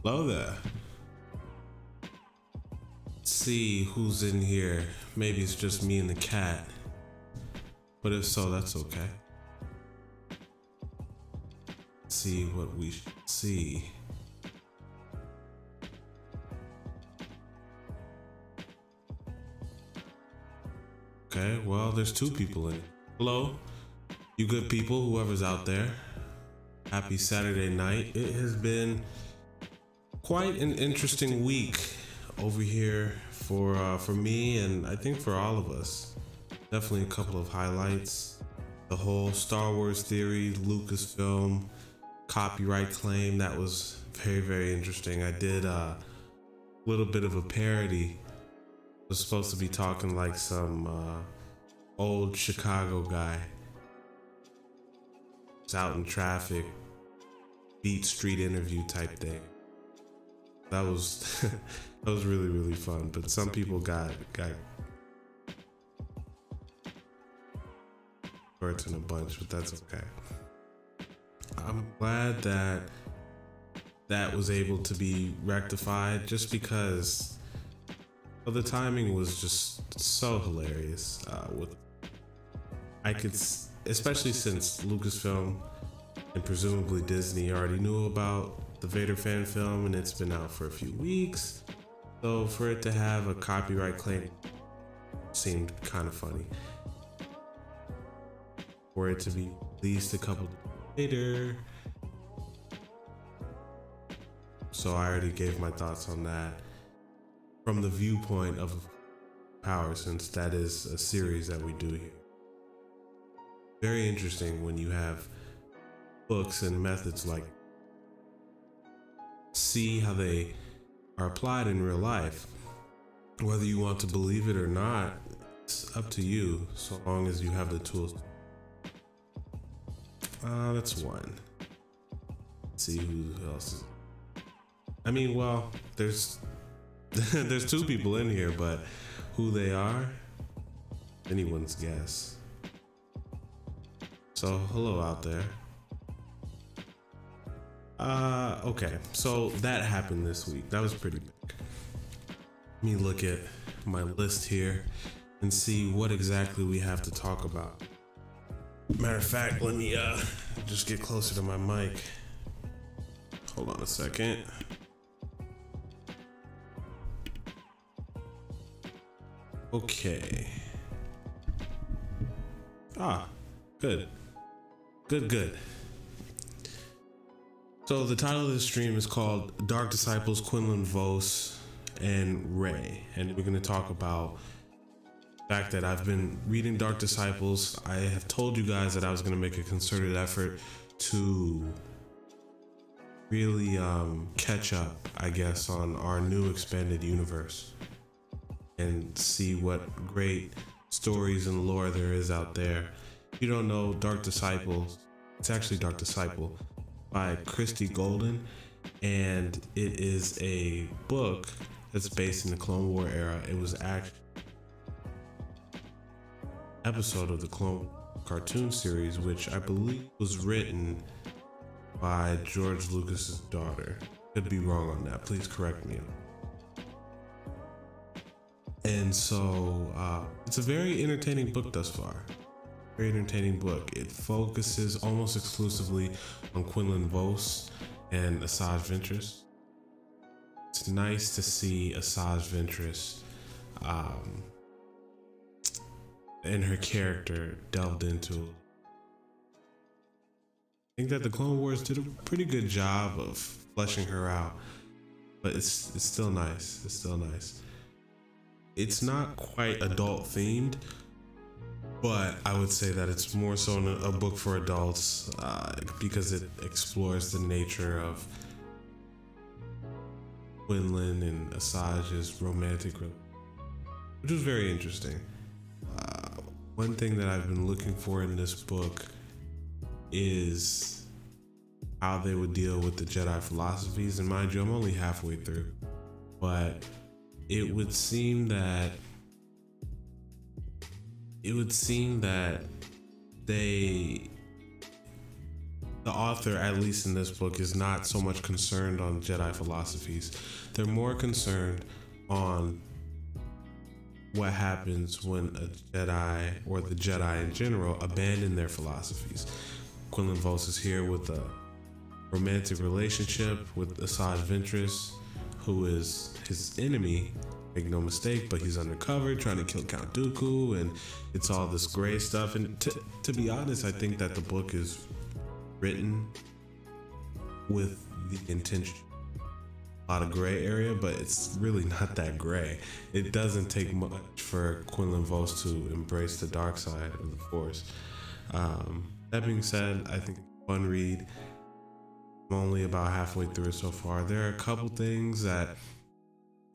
Hello there. Let's see who's in here. Maybe it's just me and the cat. But if so, that's okay. Let's see what we should see. Okay, well, there's two people in it. Hello, you good people, whoever's out there. Happy Saturday night. It has been quite an interesting week over here for me, and I think for all of us. Definitely a couple of highlights. The whole Star Wars theory, Lucasfilm, copyright claim, that was very, very interesting. I did a little bit of a parody. Was supposed to be talking like some old Chicago guy. Was out in traffic, beat street interview type thing. That was that was really, really fun. But some people got hurt in a bunch, but that's okay. I'm glad that that was able to be rectified, just because well, the timing was just so hilarious. I could, especially since Lucasfilm and presumably Disney already knew about the Vader fan film, and it's been out for a few weeks. So for it to have a copyright claim seemed kind of funny. For it to be released a couple days later. So I already gave my thoughts on that from the viewpoint of power, since that is a series that we do here. Very interesting when you have books and methods like see how they are applied in real life. Whether you want to believe it or not, it's up to you, so long as you have the tools. That's one. Let's see who else is. I mean, well, there's there's two people in here, but who they are, anyone's guess. So hello out there. Okay, so that happened this week. That was pretty big. Let me look at my list here and see what exactly we have to talk about. Matter of fact, let me just get closer to my mic. Hold on a second. Okay. Good. Good. So the title of this stream is called Dark Disciples, Quinlan Vos, and Rey. And we're going to talk about the fact that I've been reading Dark Disciples. I have told you guys that I was going to make a concerted effort to really catch up, I guess, on our new expanded universe and see what great stories and lore there is out there. If you don't know Dark Disciples, it's actually Dark Disciple by Christy Golden, and it is a book that's based in the Clone War era. It was actually an episode of the Clone cartoon series, which I believe was written by George Lucas's daughter. Could be wrong on that, please correct me. And so it's a very entertaining book thus far. Very entertaining book. It focuses almost exclusively on Quinlan Vos and Asajj Ventress. It's nice to see Asajj Ventress and her character delved into. I think that the Clone Wars did a pretty good job of fleshing her out, but it's still nice. It's still nice. It's not quite adult themed, but I would say that it's more so a book for adults because it explores the nature of Quinlan and Asajj's romantic relationship, which is very interesting. One thing that I've been looking for in this book is how they would deal with the Jedi philosophies, and mind you, I'm only halfway through, but it would seem that they the author, at least in this book, is not so much concerned on Jedi philosophies. They're more concerned on what happens when a Jedi, or the Jedi in general, abandon their philosophies. Quinlan Vos is here with a romantic relationship with Asajj Ventress, who is his enemy, make no mistake, but he's undercover trying to kill Count Dooku, and it's all this gray stuff. And to be honest, I think that the book is written with the intention, a lot of gray area, but it's really not that gray. It doesn't take much for Quinlan Vos to embrace the dark side of the Force. That being said, I think it's a fun read. I'm only about halfway through it so far. There are a couple things that,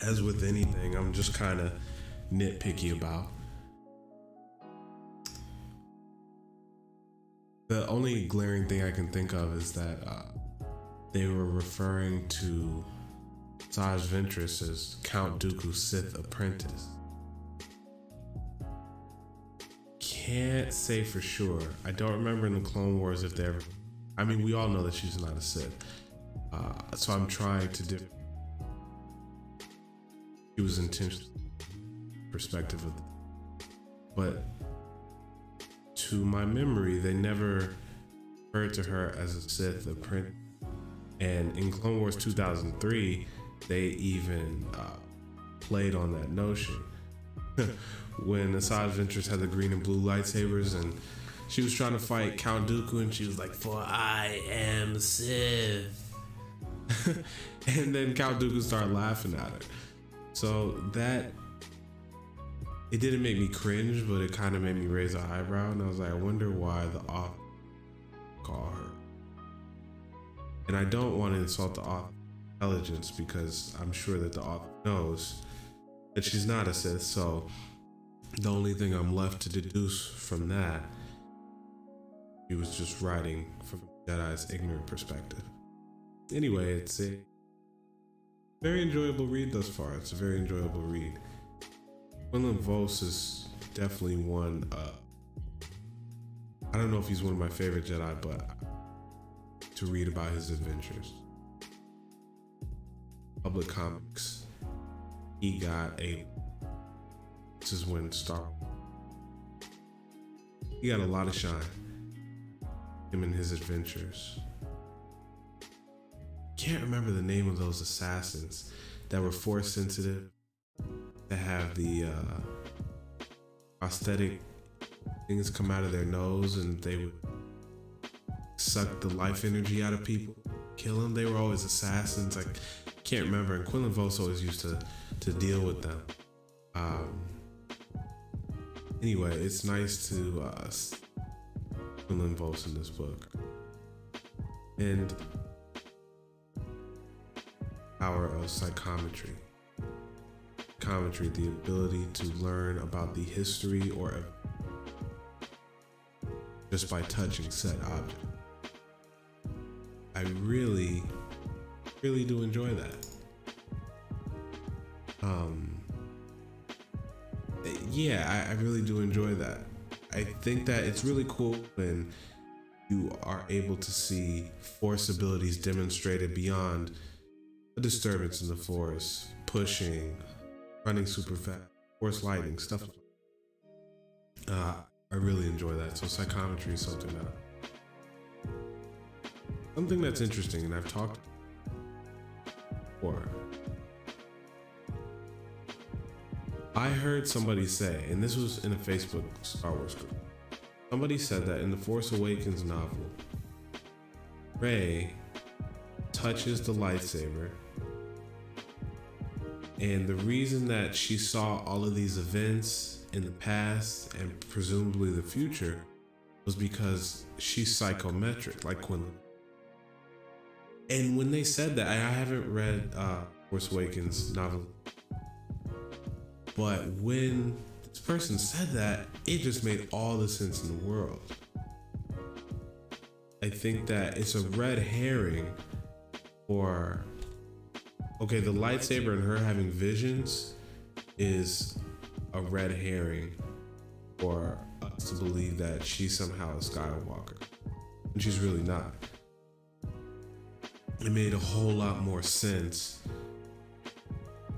as with anything, I'm just kind of nitpicky about. The only glaring thing I can think of is that they were referring to Asajj Ventress as Count Dooku's Sith apprentice. Can't say for sure. I don't remember in the Clone Wars if they ever... I mean, we all know that she's not a Sith. So I'm trying to She was intentional perspective of it. But to my memory, they never referred to her as a Sith apprentice. And in Clone Wars 2003, they even played on that notion. When Asajj Ventress had the green and blue lightsabers and she was trying to fight Count Dooku, and she was like, "For I am Sith." And then Count Dooku started laughing at her. So that, it didn't make me cringe, but it kind of made me raise an eyebrow. And I was like, I wonder why the author call her. And I don't want to insult the author's intelligence, because I'm sure that the author knows that she's not a Sith. So the only thing I'm left to deduce from that, he was just writing from Jedi's ignorant perspective. Anyway, it's a very enjoyable read thus far. It's a very enjoyable read. Quinlan Vos is definitely one, I don't know if he's one of my favorite Jedi, but to read about his adventures. Public Comics, he got this is when he got a lot of shine. Him and his adventures. Can't remember the name of those assassins that were Force sensitive, that have the prosthetic things come out of their nose, and they would suck the life energy out of people, kill them. They were always assassins. I can't remember. And Quinlan Vos always used to deal with them. Anyway, it's nice to Quinlan Vos in this book. And power of psychometry. Psychometry, the ability to learn about the history or just by touching said object. I really do enjoy that. Yeah, I really do enjoy that. I think that it's really cool when you are able to see Force abilities demonstrated beyond a disturbance in the Force, pushing, running super fast, Force lightning, stuff like that. I really enjoy that. So psychometry is something that's interesting, and I've talked before. I heard somebody say, and this was in a Facebook Star Wars group, somebody said that in the Force Awakens novel, Rey touches the lightsaber, and the reason that she saw all of these events in the past and presumably the future was because she's psychometric, like Quinlan. And when they said that, I haven't read Force Awakens novel, but when this person said that, it just made all the sense in the world. I think that it's a red herring for, okay, the lightsaber and her having visions is a red herring for us to believe that she's somehow a Skywalker. And she's really not. it made a whole lot more sense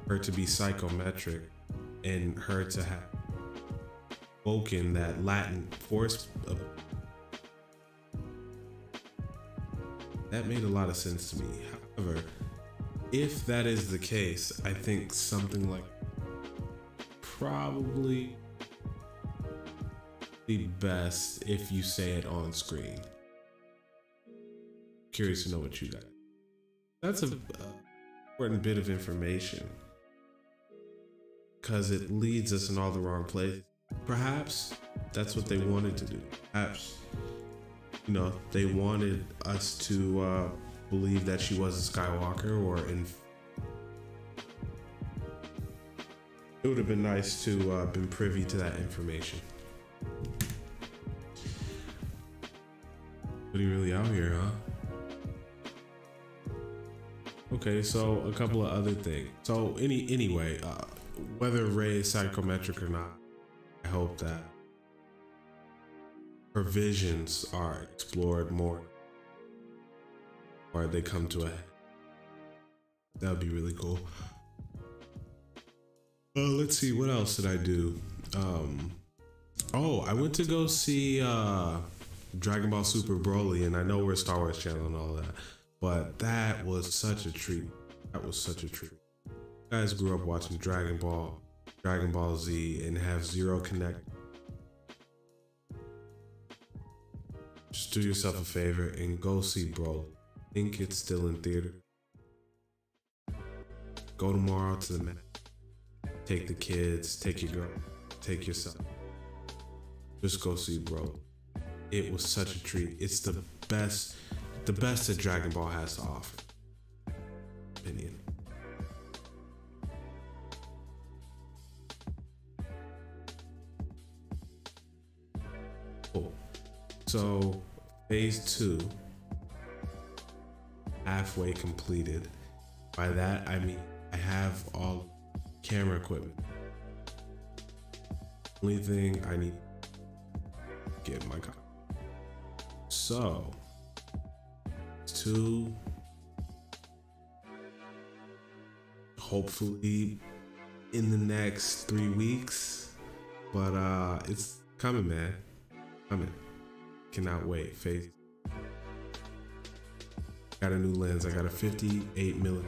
for her to be psychometric and her to have spoken that Latin force. That made a lot of sense to me. However, if that is the case, I think something like probably the best if you say it on screen. Curious to know what you got. That's an important bit of information because it leads us in all the wrong places. Perhaps that's what they wanted to do. Perhaps, you know, they wanted us to believe that she was a Skywalker, or it would have been nice to been privy to that information. But he really out here, huh? Okay, so a couple of other things. So anyway, whether Rey is psychometric or not, I hope that her visions are explored more, or they come to a head. That would be really cool. Let's see, what else did I do? Oh, I went to go see Dragon Ball Super Broly, and I know we're Star Wars channel and all that, but that was such a treat. That was such a treat. You guys grew up watching Dragon Ball Z, and have zero connect. Just do yourself a favor and go see Broly. I think it's still in theater. Go tomorrow to the match. Take the kids, take your girl, take yourself. Just go see Broly. It was such a treat. It's the best that Dragon Ball has to offer. Opinion. Cool. So phase 2, halfway completed. By that I mean I have all camera equipment. Only thing I need to get my car. So to hopefully in the next 3 weeks, but it's coming, man. Coming. Cannot wait. Phase. Got a new lens. I got a 58mm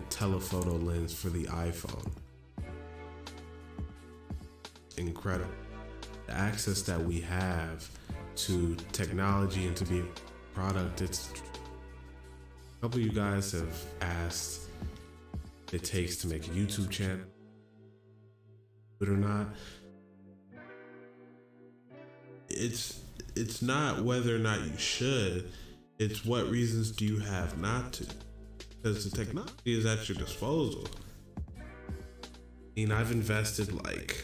telephoto lens for the iPhone. Incredible. The access that we have to technology and to be a product. It's a couple of you guys have asked it takes to make a YouTube channel. But or not, it's not whether or not you should, it's what reasons do you have not to, because the technology is at your disposal. I mean, I've invested like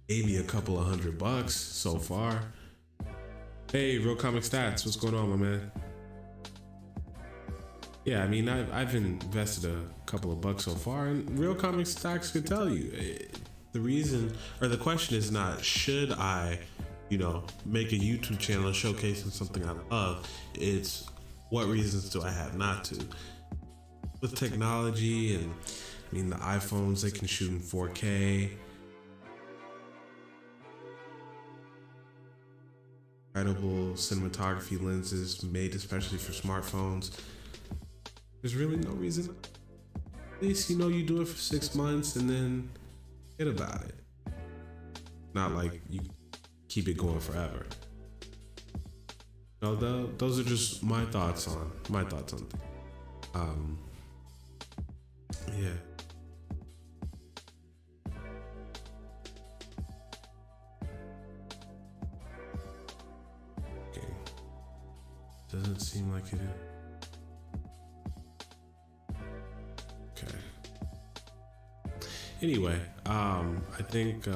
maybe a couple of $100 so far. Hey, Real Comic Stats, what's going on, my man? Yeah, I mean, I've invested a couple of bucks so far, and Real Comic Stats could tell you the reason, or the question is not should I, make a YouTube channel showcasing something I love. It's what reasons do I have not to? With technology, and I mean, the iPhones, they can shoot in 4K. Incredible cinematography lenses made especially for smartphones. There's really no reason. At least you do it for 6 months and then forget about it. Not like you keep it going forever. No, those are just my thoughts on things. Yeah. Okay. Doesn't seem like it is. Okay. Anyway, I think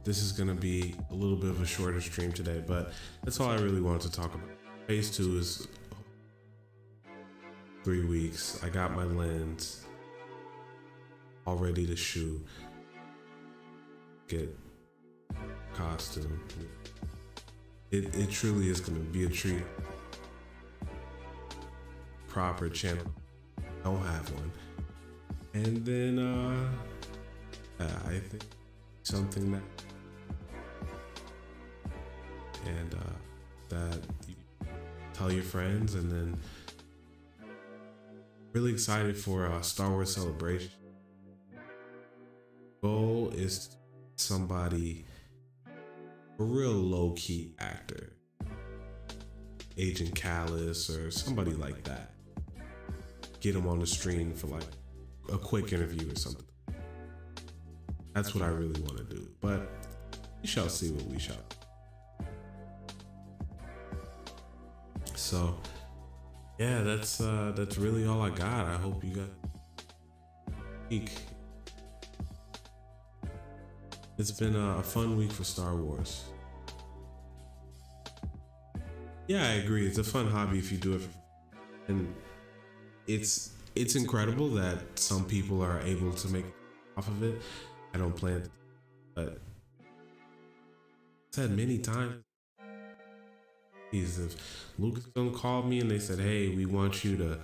this is gonna be a little bit of a shorter stream today, but that's all I really wanted to talk about. Phase 2 is 3 weeks. I got my lens all ready to shoot. Get costume. It truly is gonna be a treat. proper channel. I don't have one. And then I think something that that you tell your friends, and then really excited for Star Wars Celebration. Goal is somebody, a real low-key actor, Agent Callus or somebody like that. Get him on the stream for like a quick interview or something. That's what I really want to do, but we shall see what we shall. So yeah, that's really all I got. I hope you got a week. It's been a fun week for Star Wars. Yeah, I agree. It's a fun hobby if you do it, and it's incredible that some people are able to make off of it. I don't plan to, but I've said many times, if Lucasfilm called me and they said, "Hey, we want you to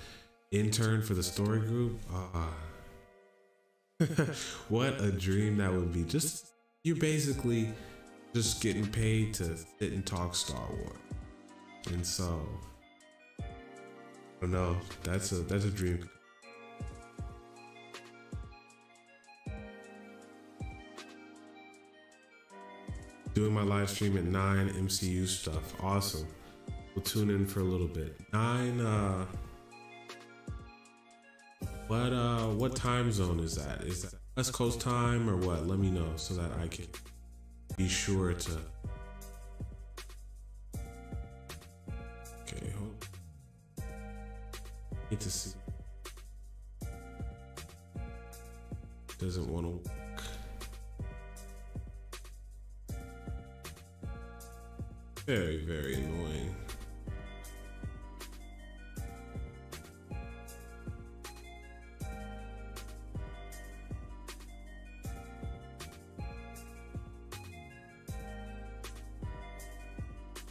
intern for the story group," what a dream that would be. Just, you're basically just getting paid to sit and talk Star Wars. And so, I don't know, that's a dream. Doing my live stream at 9 MCU stuff. Awesome. We'll tune in for a little bit. 9 what time zone is that? Is that West Coast time or what? Let me know so that I can be sure to. Okay, hold on. Need to see. Doesn't want to work. Very, very annoying.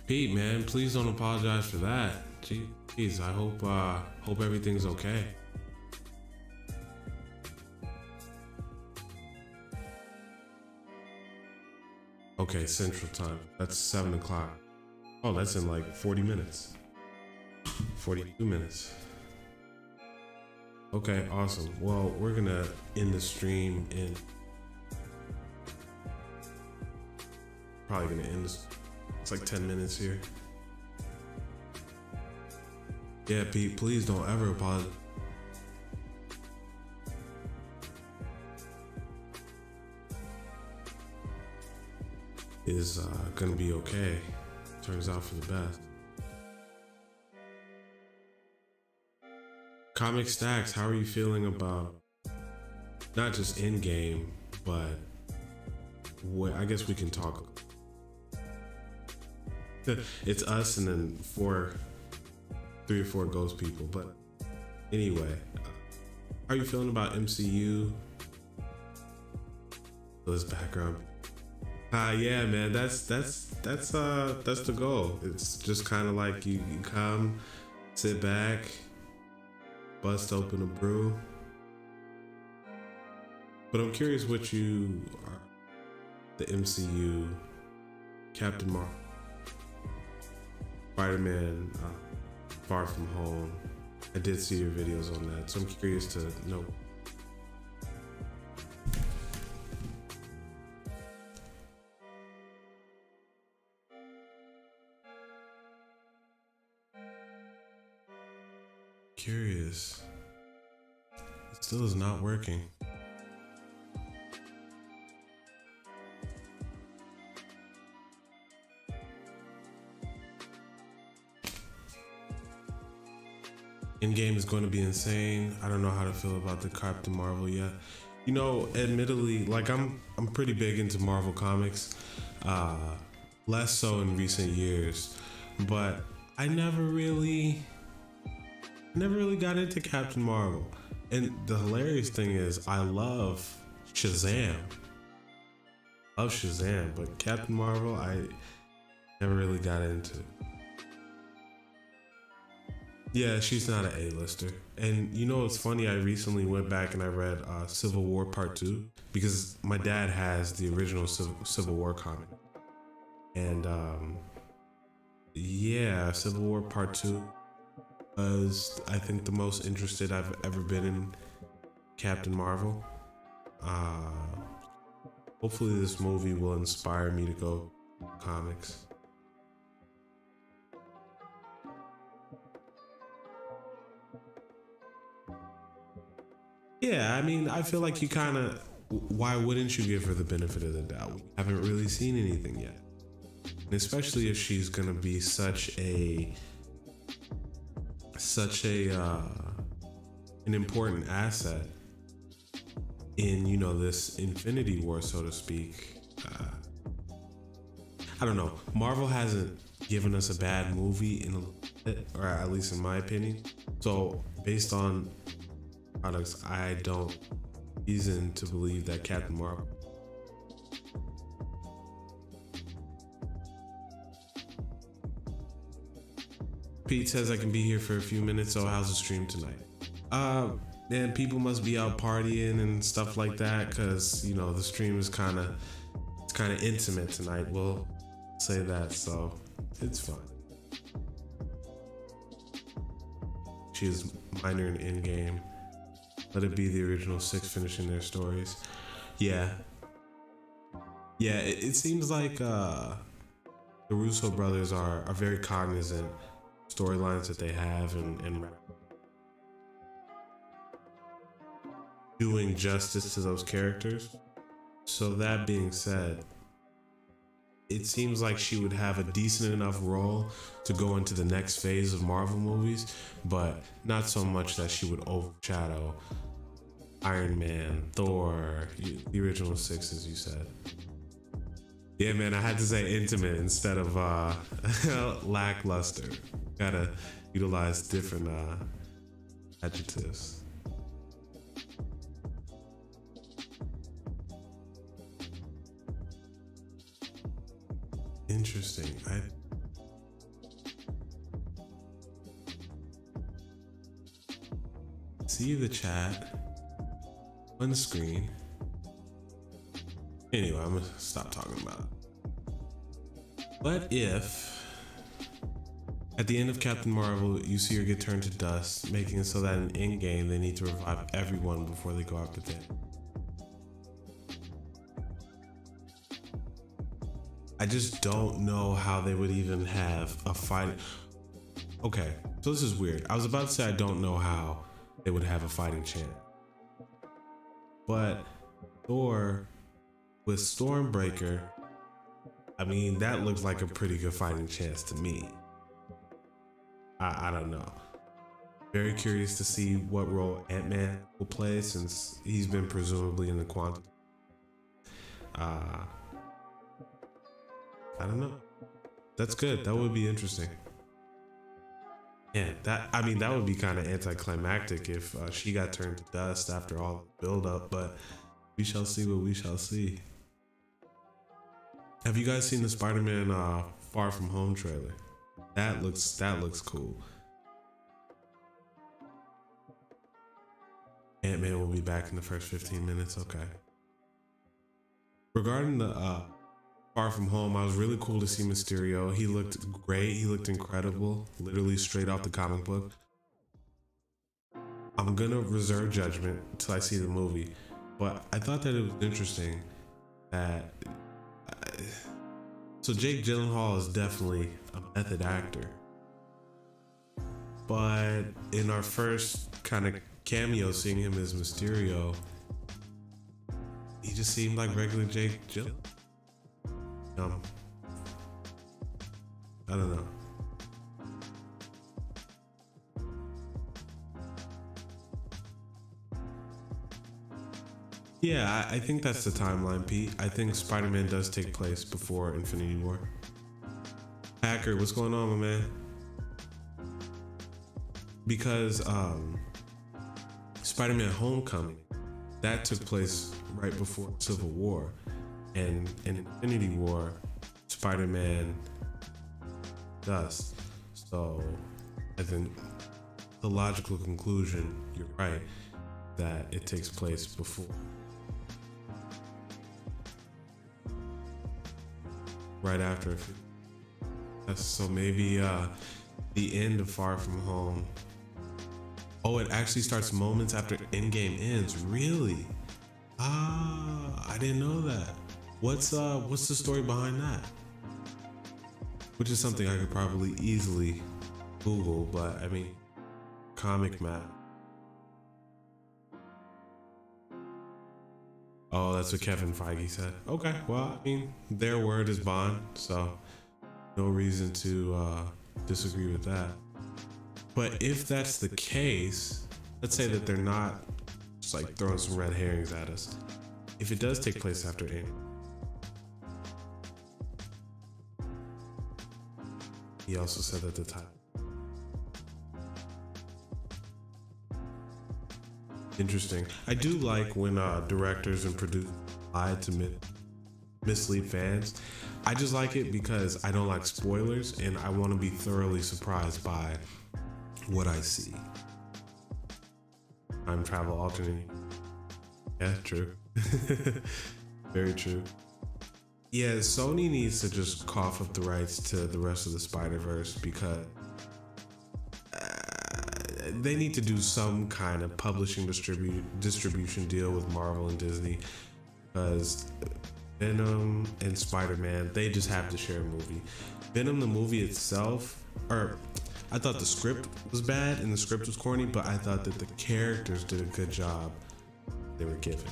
Pete, man, please don't apologize for that. Jeez, I hope everything's okay. Okay, Central Time. That's 7 o'clock. Oh, that's in like 40 minutes. 42 minutes. Okay, awesome. Well, we're gonna end the stream in. Probably gonna end this. It's like 10 minutes here. Yeah, Pete, please don't ever apologize. Is gonna be okay. Turns out for the best. Comic Stacks, how are you feeling about not just in game, but what? I guess we can talk. It's us and then 3 or 4 ghost people. But anyway, how are you feeling about MCU? This background. Yeah, man, that's the goal. It's just kind of like you come, sit back, bust open a brew. But I'm curious what you are. The MCU, Captain Marvel, Spider-Man, Far From Home. I did see your videos on that, so I'm curious to know. Curious. It still is not working. In-game is going to be insane. I don't know how to feel about the Captain Marvel yet. You know, admittedly, like I'm pretty big into Marvel comics. Less so in recent years, but I never really got into Captain Marvel. And the hilarious thing is I love Shazam. But Captain Marvel I never really got into. Yeah, she's not an A-lister. And you know, it's funny, I recently went back and I read Civil War Part 2 because my dad has the original Civil War comic. And yeah, Civil War Part 2 was, I think, the most interested I've ever been in Captain Marvel. Hopefully this movie will inspire me to go comics. Yeah, I mean, I feel like you kind of, why wouldn't you give her the benefit of the doubt? We haven't really seen anything yet. And especially if she's gonna be such an important asset in, you know, this Infinity War, so to speak. I don't know. Marvel hasn't given us a bad movie in a little bit, or at least in my opinion. So based on products, I don't reason to believe that Captain Marvel. Pete says I can be here for a few minutes, so how's the stream tonight? Man, people must be out partying and stuff like that, because, you know, the stream is kind of intimate tonight. We'll say that, so it's fine. She is minor in Endgame. Let it be the original 6 finishing their stories. Yeah. Yeah, it seems like the Russo brothers are very cognizant storylines that they have and doing justice to those characters. So that being said, it seems like she would have a decent enough role to go into the next phase of Marvel movies, but not so much that she would overshadow Iron Man, Thor, the original 6, as you said. Yeah, man, I had to say intimate instead of lackluster. Gotta utilize different adjectives. Interesting. I see the chat on the screen. Anyway, I'm gonna stop talking about it. What if at the end of Captain Marvel, you see her get turned to dust, making it so that in Endgame they need to revive everyone before they go after Thanos? I just don't know how they would even have a fight. Okay, so this is weird. I was about to say I don't know how they would have a fighting chance. But Thor with Stormbreaker, I mean, that looks like a pretty good fighting chance to me. I don't know. Very curious to see what role Ant-Man will play, since he's been presumably in the quantum. I don't know. That's good. That would be interesting. Yeah, I mean, that would be kind of anticlimactic if she got turned to dust after all the build-up, but we shall see what we shall see. Have you guys seen the Spider-Man Far From Home trailer? That looks cool. Ant-Man will be back in the first 15 minutes. Okay. Regarding the Far From Home, I was really cool to see Mysterio. He looked great. He looked incredible. Literally straight off the comic book. I'm gonna reserve judgment until I see the movie, but I thought that it was interesting that so Jake Gyllenhaal is definitely a method actor, but in our first kind of cameo seeing him as Mysterio, he just seemed like regular Jake Gyllenhaal. I don't know. Yeah, I think that's the timeline, Pete. I think Spider-Man does take place before Infinity War. Hacker, what's going on, my man? Because Spider-Man Homecoming, that took place right before Civil War. And in Infinity War, Spider-Man dust. So I think the logical conclusion, you're right, that it takes place before. Right after. So maybe the end of Far From Home. Oh, it actually starts moments after Endgame ends. Really? Ah, I didn't know that. What's the story behind that? Which is something I could probably easily Google, but I mean, comic map. Oh, that's what Kevin Feige said. Okay, well, I mean, their word is bond, so no reason to disagree with that. But if that's the case, let's say that they're not just like throwing some red herrings at us. If it does take place after Endgame, he also said that the title. Interesting. I do like when directors and producers lie to mislead fans. I just like it because I don't like spoilers and I want to be thoroughly surprised by what I see. Time travel alternating. Yeah, true. Very true. Yeah, Sony needs to just cough up the rights to the rest of the Spider-Verse because they need to do some kind of publishing distribution deal with Marvel and Disney, because Venom and Spider-Man, they just have to share a movie. Venom, the movie itself, I thought the script was bad and the script was corny, but I thought that the characters did a good job they were given.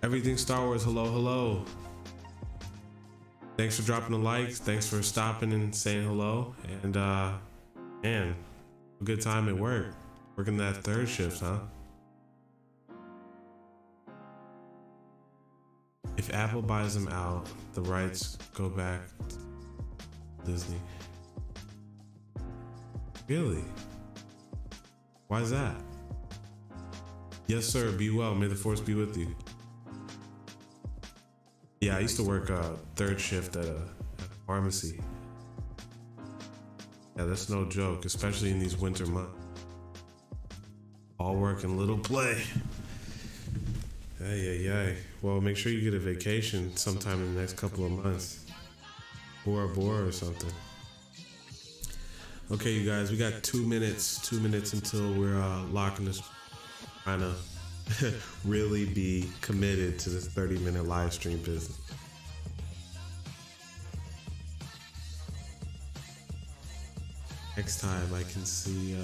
Everything Star Wars, hello, hello. Thanks for dropping the likes. Thanks for stopping and saying hello. And man, a good time at work. Working that third shift, huh? If Apple buys them out, the rights go back to Disney. Really? Why is that? Yes, sir. Be well. May the force be with you. Yeah, I used to work third shift at a pharmacy. Yeah, that's no joke, especially in these winter months. All work and little play. Ay. Well, make sure you get a vacation sometime in the next couple of months. Bora Bora or something. Okay, you guys, we got 2 minutes. 2 minutes until we're locking this. Trying to really be committed to this 30-minute live stream business. Next time I can see,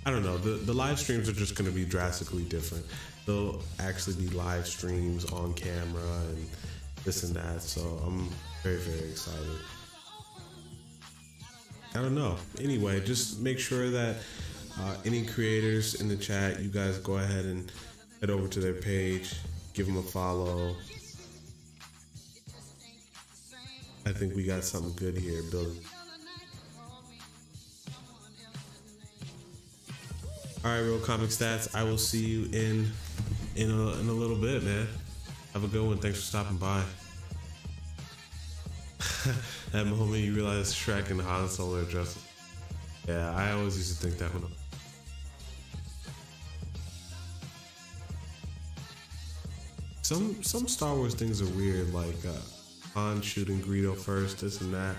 I don't know, the live streams are just going to be drastically different. They'll actually be live streams on camera and this and that, so I'm very, very excited. I don't know. Anyway, just make sure that any creators in the chat, you guys go ahead and head over to their page, give them a follow. I think we got something good here building. All right, Real Comic Stats. I will see you in a little bit, man. Have a good one. Thanks for stopping by. That moment you realize Shrek and Han Solo are dressed. Yeah, I always used to think that one. Some Star Wars things are weird, like Han shooting Greedo first, this and that.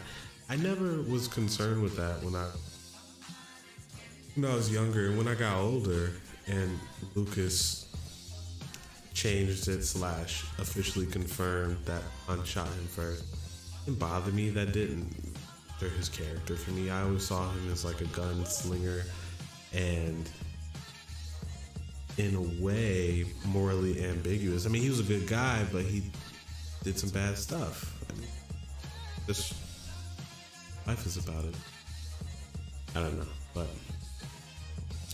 I never was concerned with that when I was younger, and when I got older and Lucas changed it / officially confirmed that Han shot him first, it didn't bother me. That didn't alter his character for me. I always saw him as like a gunslinger and in a way morally ambiguous. I mean, he was a good guy, but he did some bad stuff. I mean, this life is about it. I don't know, but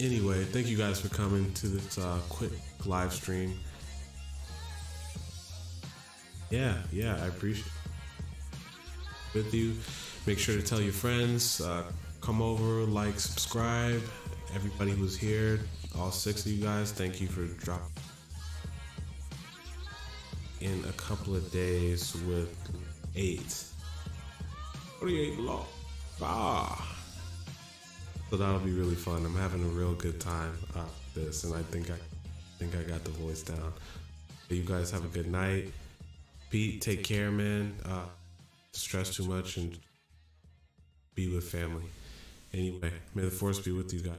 anyway, thank you guys for coming to this quick live stream. Yeah, I appreciate it. With you, make sure to tell your friends, come over, like, subscribe. Everybody who's here, all 6 of you guys, thank you for dropping in a couple of days with 8. 48 law. So that'll be really fun. I'm having a real good time this, and I think I got the voice down. You guys have a good night. Pete, take care, man. Stress too much and be with family. Anyway, may the force be with you guys.